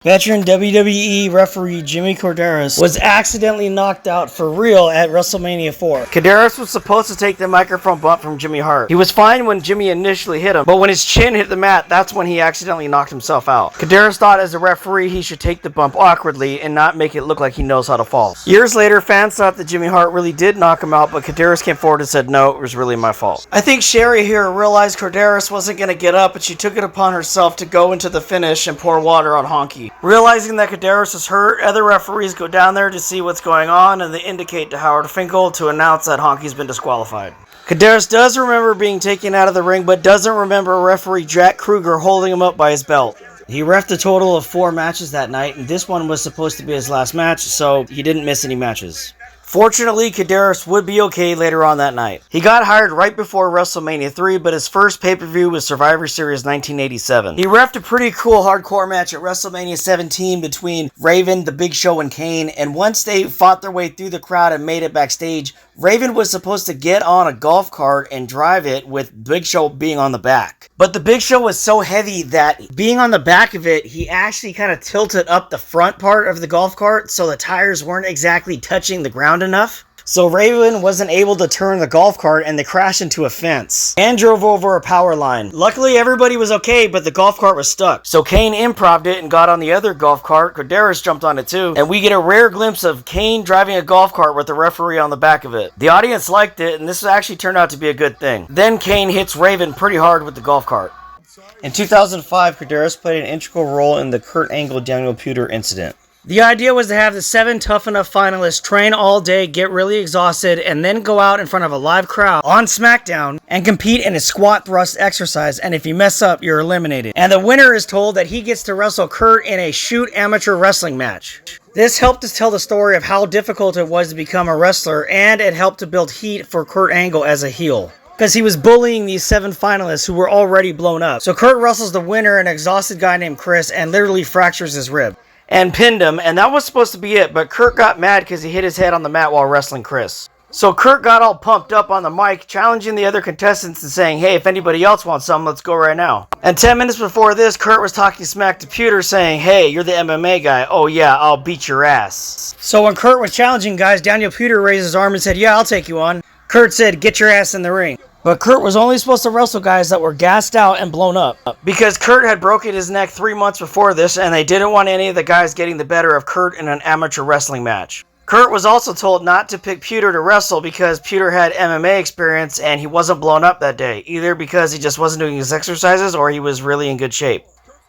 Veteran WWE Referee Jimmy Korderas was accidentally knocked out for real at WrestleMania 4. Koderas was supposed to take the microphone bump from Jimmy Hart. He was fine when Jimmy initially hit him, but when his chin hit the mat, that's when he accidentally knocked himself out. Koderas thought as a referee he should take the bump awkwardly and not make it look like he knows how to fall. Years later, fans thought that Jimmy Hart really did knock him out, but Koderas came forward and said, no, it was really my fault. I think Sherry here realized Korderas wasn't going to get up, and she took it upon herself to go into the finish and pour water on Honky. Realizing that Koderas is hurt, other referees go down there to see what's going on, and they indicate to Howard Finkel to announce that Honky's been disqualified. Koderas does remember being taken out of the ring, but doesn't remember referee Jack Kruger holding him up by his belt. He reffed a total of 4 matches that night, and this one was supposed to be his last match, so he didn't miss any matches. Fortunately, Koderas would be okay later on that night. He got hired right before WrestleMania 3, but his first pay-per-view was Survivor Series 1987. He reffed a pretty cool hardcore match at WrestleMania 17 between Raven, The Big Show, and Kane, and once they fought their way through the crowd and made it backstage, Raven was supposed to get on a golf cart and drive it with Big Show being on the back. But the Big Show was so heavy that being on the back of it, he actually kind of tilted up the front part of the golf cart so the tires weren't exactly touching the ground enough. So Raven wasn't able to turn the golf cart and they crashed into a fence and drove over a power line. Luckily everybody was okay, but the golf cart was stuck. So Kane improv'd it and got on the other golf cart. Koderas jumped on it too, and we get a rare glimpse of Kane driving a golf cart with the referee on the back of it. The audience liked it, and this actually turned out to be a good thing. Then Kane hits Raven pretty hard with the golf cart. In 2005, Koderas played an integral role in the Kurt Angle Daniel Puder incident. The idea was to have the 7 Tough Enough finalists train all day, get really exhausted, and then go out in front of a live crowd on SmackDown and compete in a squat thrust exercise, and if you mess up, you're eliminated. And the winner is told that he gets to wrestle Kurt in a shoot amateur wrestling match. This helped us tell the story of how difficult it was to become a wrestler, and it helped to build heat for Kurt Angle as a heel, because he was bullying these 7 finalists who were already blown up. So Kurt wrestles the winner, an exhausted guy named Chris, and literally fractures his rib and pinned him, and that was supposed to be it, but Kurt got mad because he hit his head on the mat while wrestling Chris. So Kurt got all pumped up on the mic, challenging the other contestants and saying, hey, if anybody else wants some, let's go right now. And 10 minutes before this, Kurt was talking smack to Puder saying, hey, you're the MMA guy. Oh yeah, I'll beat your ass. So when Kurt was challenging guys, Daniel Puder raised his arm and said, yeah, I'll take you on. Kurt said, get your ass in the ring. But Kurt was only supposed to wrestle guys that were gassed out and blown up, because Kurt had broken his neck 3 months before this, and they didn't want any of the guys getting the better of Kurt in an amateur wrestling match. Kurt was also told not to pick Puder to wrestle because Puder had MMA experience and he wasn't blown up that day, either because he just wasn't doing his exercises or he was really in good shape.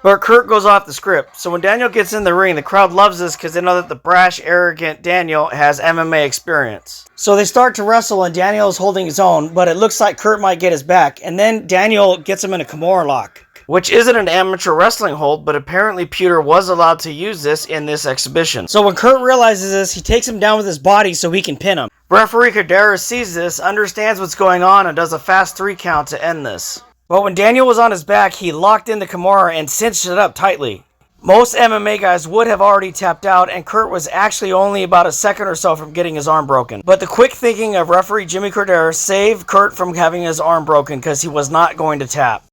But Kurt goes off the script, so when Daniel gets in the ring, the crowd loves this because they know that the brash, arrogant Daniel has MMA experience. So they start to wrestle and Daniel is holding his own, but it looks like Kurt might get his back, and then Daniel gets him in a Kimura lock, which isn't an amateur wrestling hold, but apparently Puder was allowed to use this in this exhibition. So when Kurt realizes this, he takes him down with his body so he can pin him. Referee Koderas sees this, understands what's going on, and does a fast 3 count to end this. But when Daniel was on his back, he locked in the Kimura and cinched it up tightly. Most MMA guys would have already tapped out, and Kurt was actually only about a second or so from getting his arm broken. But the quick thinking of referee Jimmy Korderas saved Kurt from having his arm broken because he was not going to tap.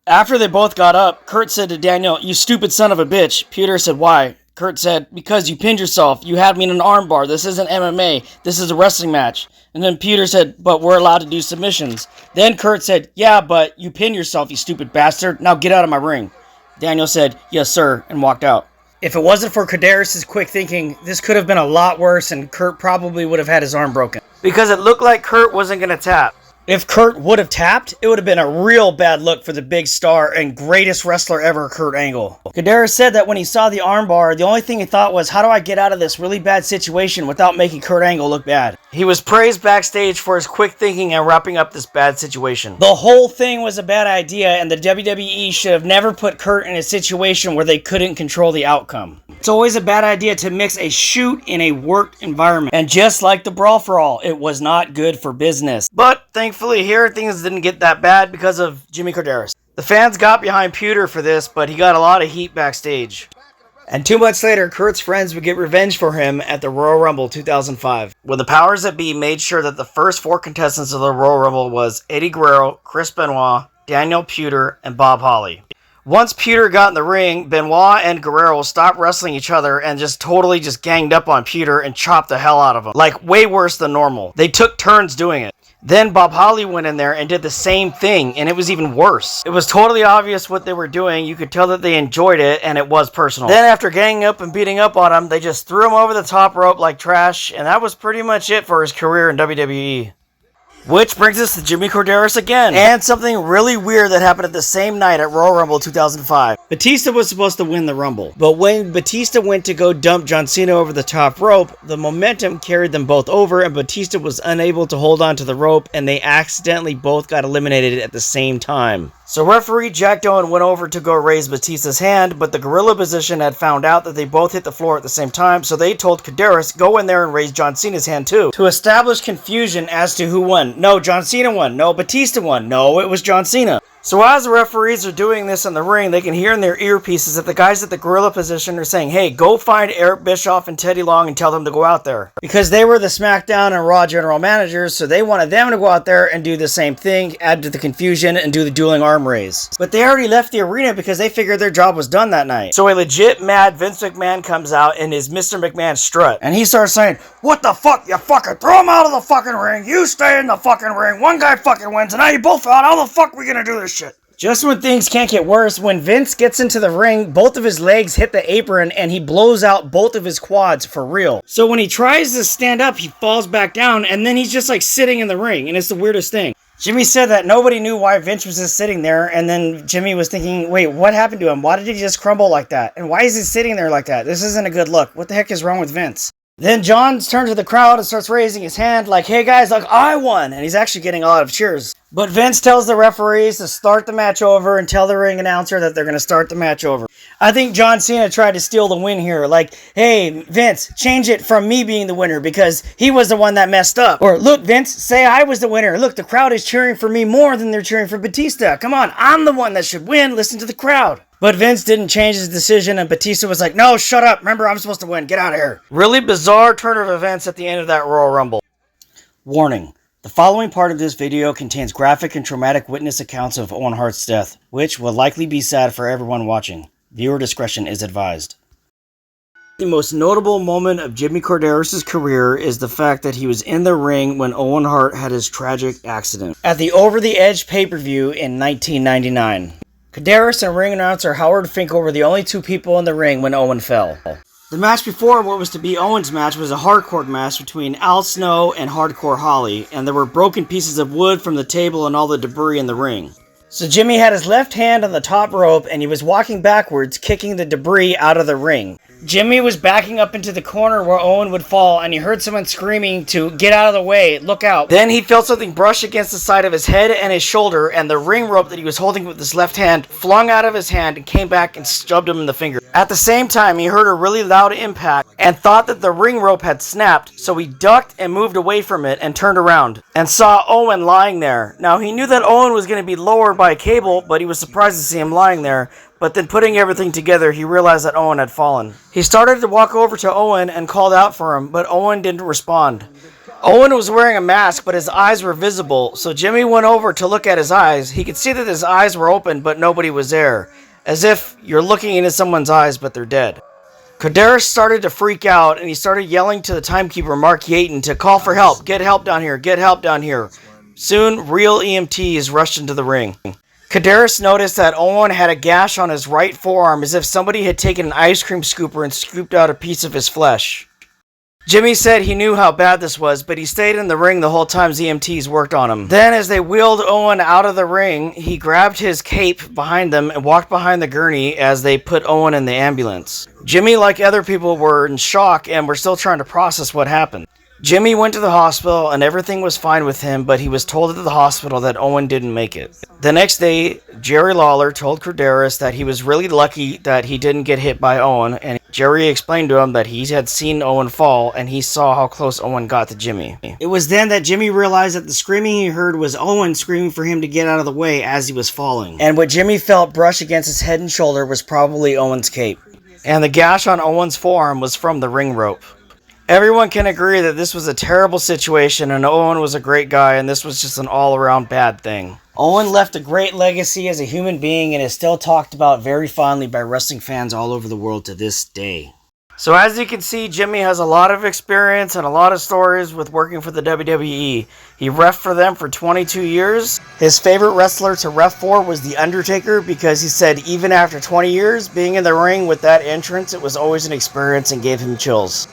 After they both got up, Kurt said to Daniel, you stupid son of a bitch. Puder said, why? Kurt said, because you pinned yourself. You had me in an arm bar. This isn't MMA. This is a wrestling match. And then Puder said, but we're allowed to do submissions. Then Kurt said, yeah, but you pinned yourself, you stupid bastard. Now get out of my ring. Daniel said, yes, sir, and walked out. If it wasn't for Koderas' quick thinking, this could have been a lot worse and Kurt probably would have had his arm broken, because it looked like Kurt wasn't going to tap. If Kurt would have tapped, it would have been a real bad look for the big star and greatest wrestler ever, Kurt Angle. Koderas said that when he saw the armbar, the only thing he thought was, how do I get out of this really bad situation without making Kurt Angle look bad? He was praised backstage for his quick thinking and wrapping up this bad situation. The whole thing was a bad idea, and the WWE should have never put Kurt in a situation where they couldn't control the outcome. It's always a bad idea to mix a shoot in a work environment. And just like the Brawl for All, it was not good for business. But thankfully here, things didn't get that bad because of Jimmy Korderas. The fans got behind Puder for this, but he got a lot of heat backstage. And 2 months later, Kurt's friends would get revenge for him at the Royal Rumble 2005, when the powers that be made sure that the first 4 contestants of the Royal Rumble was Eddie Guerrero, Chris Benoit, Daniel Puder, and Bob Holly. Once Puder got in the ring, Benoit and Guerrero stopped wrestling each other and just totally just ganged up on Puder and chopped the hell out of him. Like, way worse than normal. They took turns doing it. Then Bob Holly went in there and did the same thing, and it was even worse. It was totally obvious what they were doing. You could tell that they enjoyed it, and it was personal. Then after ganging up and beating up on him, they just threw him over the top rope like trash, and that was pretty much it for his career in WWE. Which brings us to Jimmy Korderas again. And something really weird that happened at the same night at Royal Rumble 2005. Batista was supposed to win the Rumble. But when Batista went to go dump John Cena over the top rope, the momentum carried them both over and Batista was unable to hold on to the rope and they accidentally both got eliminated at the same time. So referee Jack Doan went over to go raise Batista's hand, but the gorilla position had found out that they both hit the floor at the same time, so they told Korderas, go in there and raise John Cena's hand too, to establish confusion as to who won. No, John Cena won. No, Batista won. No, it was John Cena. So as the referees are doing this in the ring, they can hear in their earpieces that the guys at the gorilla position are saying, hey, go find Eric Bischoff and Teddy Long and tell them to go out there. Because they were the SmackDown and Raw general managers, so they wanted them to go out there and do the same thing, add to the confusion, and do the dueling arm raise. But they already left the arena because they figured their job was done that night. So a legit mad Vince McMahon comes out in his Mr. McMahon strut, and he starts saying, what the fuck, you fucking throw him out of the fucking ring, you stay in the fucking ring, one guy fucking wins, and now you both out, how the fuck we gonna do this shit? Just when things can't get worse, when Vince gets into the ring, both of his legs hit the apron and he blows out both of his quads for real. So when he tries to stand up, he falls back down and then he's just like sitting in the ring and it's the weirdest thing. Jimmy said that nobody knew why Vince was just sitting there and then Jimmy was thinking, wait, what happened to him? Why did he just crumble like that? And why is he sitting there like that? This isn't a good look. What the heck is wrong with Vince? Then John turns to the crowd and starts raising his hand like, hey guys, look, I won! And he's actually getting a lot of cheers. But Vince tells the referees to start the match over and tell the ring announcer that they're going to start the match over. I think John Cena tried to steal the win here. Like, hey, Vince, change it from me being the winner because he was the one that messed up. Or, look, Vince, say I was the winner. Look, the crowd is cheering for me more than they're cheering for Batista. Come on, I'm the one that should win. Listen to the crowd. But Vince didn't change his decision and Batista was like, no, shut up. Remember, I'm supposed to win. Get out of here. Really bizarre turn of events at the end of that Royal Rumble. Warning. The following part of this video contains graphic and traumatic witness accounts of Owen Hart's death, which will likely be sad for everyone watching. Viewer discretion is advised. The most notable moment of Jimmy Korderas' career is the fact that he was in the ring when Owen Hart had his tragic accident at the Over the Edge pay-per-view in 1999. Korderas and ring announcer Howard Finkel were the only two people in the ring when Owen fell. The match before what was to be Owen's match was a hardcore match between Al Snow and Hardcore Holly, and there were broken pieces of wood from the table and all the debris in the ring. So Jimmy had his left hand on the top rope and he was walking backwards, kicking the debris out of the ring. Jimmy was backing up into the corner where Owen would fall and he heard someone screaming to get out of the way, look out. Then he felt something brush against the side of his head and his shoulder and the ring rope that he was holding with his left hand flung out of his hand and came back and stubbed him in the finger. At the same time, he heard a really loud impact and thought that the ring rope had snapped, so he ducked and moved away from it and turned around and saw Owen lying there. Now, he knew that Owen was going to be lowered by a cable, but he was surprised to see him lying there. But then putting everything together, he realized that Owen had fallen. He started to walk over to Owen and called out for him, but Owen didn't respond. Owen was wearing a mask, but his eyes were visible, so Jimmy went over to look at his eyes. He could see that his eyes were open, but nobody was there. As if you're looking into someone's eyes, but they're dead. Korderas started to freak out, and he started yelling to the timekeeper, Mark Yaten, to call for help. Get help down here. Get help down here. Soon, real EMTs rushed into the ring. Korderas noticed that Owen had a gash on his right forearm as if somebody had taken an ice cream scooper and scooped out a piece of his flesh. Jimmy said he knew how bad this was, but he stayed in the ring the whole time EMTs worked on him. Then, as they wheeled Owen out of the ring, he grabbed his cape behind them and walked behind the gurney as they put Owen in the ambulance. Jimmy, like other people, were in shock and were still trying to process what happened. Jimmy went to the hospital and everything was fine with him, but he was told at the hospital that Owen didn't make it. The next day, Jerry Lawler told Korderas that he was really lucky that he didn't get hit by Owen, and Jerry explained to him that he had seen Owen fall and he saw how close Owen got to Jimmy. It was then that Jimmy realized that the screaming he heard was Owen screaming for him to get out of the way as he was falling. And what Jimmy felt brush against his head and shoulder was probably Owen's cape. And the gash on Owen's forearm was from the ring rope. Everyone can agree that this was a terrible situation and Owen was a great guy and this was just an all-around bad thing. Owen left a great legacy as a human being and is still talked about very fondly by wrestling fans all over the world to this day. So as you can see, Jimmy has a lot of experience and a lot of stories with working for the WWE. He ref for them for 22 years. His favorite wrestler to ref for was The Undertaker because he said even after 20 years, being in the ring with that entrance, it was always an experience and gave him chills.